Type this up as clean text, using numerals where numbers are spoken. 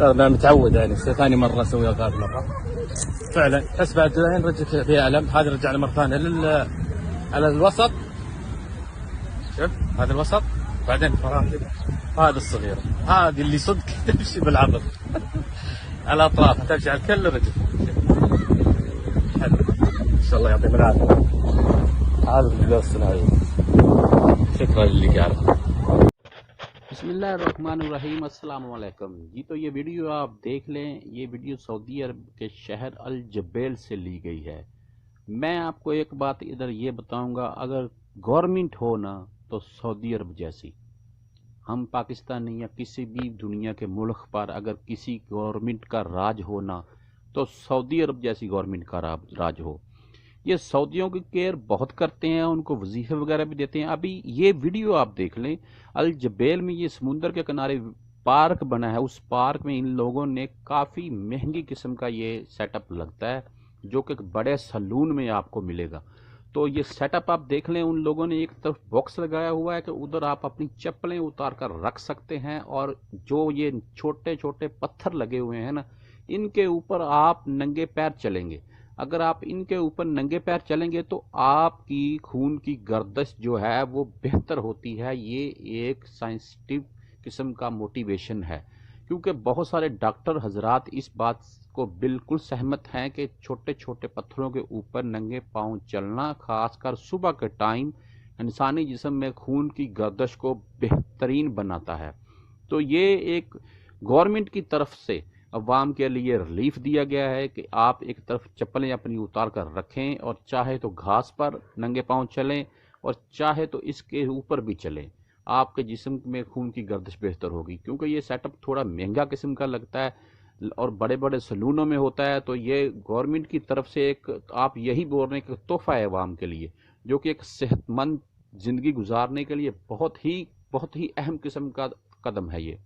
انا متعود يعني ثاني مره اسويها ثالث مره فعلا. تحس بعد الحين رجلك فيها الم. هذه رجعنا مره ثانيه على الوسط. شوف هذا الوسط بعدين فراشة. هذه الصغيره هذه اللي صدق تمشي بالعرض على اطرافها تمشي على كل رجل. حلو ان شاء الله يعطيهم العافيه. هذا البلوز الصناعي. شكرا للي قاعد. بسم اللہ الرحمن الرحیم، السلام علیکم جی۔ تو یہ ویڈیو آپ دیکھ لیں، یہ ویڈیو سعودی عرب کے شہر الجبیل سے لی گئی ہے۔ میں آپ کو ایک بات ادھر یہ بتاؤں گا، اگر گورنمنٹ ہو نا تو سعودی عرب جیسی، ہم پاکستانی یا کسی بھی دنیا کے ملک پر اگر کسی گورنمنٹ کا راج ہو نا تو سعودی عرب جیسی گورنمنٹ کا راج ہو۔ یہ سعودیوں کی کیئر بہت کرتے ہیں، ان کو وظیفے وغیرہ بھی دیتے ہیں۔ ابھی یہ ویڈیو آپ دیکھ لیں، الجبیل میں یہ سمندر کے کنارے پارک بنا ہے، اس پارک میں ان لوگوں نے کافی مہنگی قسم کا یہ سیٹ اپ لگتا ہے جو کہ بڑے سلون میں آپ کو ملے گا۔ تو یہ سیٹ اپ آپ دیکھ لیں، ان لوگوں نے ایک طرف باکس لگایا ہوا ہے کہ ادھر آپ اپنی چپلیں اتار کر رکھ سکتے ہیں، اور جو یہ چھوٹے چھوٹے پتھر لگے ہوئے ہیں نا، ان کے اوپر آپ ننگے پیر چلیں گے۔ اگر آپ ان کے اوپر ننگے پیر چلیں گے تو آپ کی خون کی گردش جو ہے وہ بہتر ہوتی ہے۔ یہ ایک سائنسٹیف قسم کا موٹیویشن ہے، کیونکہ بہت سارے ڈاکٹر حضرات اس بات کو بالکل سہمت ہیں کہ چھوٹے چھوٹے پتھروں کے اوپر ننگے پاؤں چلنا، خاص کر صبح کے ٹائم، انسانی جسم میں خون کی گردش کو بہترین بناتا ہے۔ تو یہ ایک گورنمنٹ کی طرف سے عوام کے لیے ریلیف دیا گیا ہے کہ آپ ایک طرف چپلیں اپنی اتار کر رکھیں، اور چاہے تو گھاس پر ننگے پاؤں چلیں، اور چاہے تو اس کے اوپر بھی چلیں، آپ کے جسم میں خون کی گردش بہتر ہوگی۔ کیونکہ یہ سیٹ اپ تھوڑا مہنگا قسم کا لگتا ہے اور بڑے بڑے سلونوں میں ہوتا ہے، تو یہ گورنمنٹ کی طرف سے ایک آپ یہی بول رہے ہیں کہ تحفہ ہے عوام کے لیے، جو کہ ایک صحت مند زندگی گزارنے کے لیے بہت ہی اہم قسم کا قدم ہے یہ۔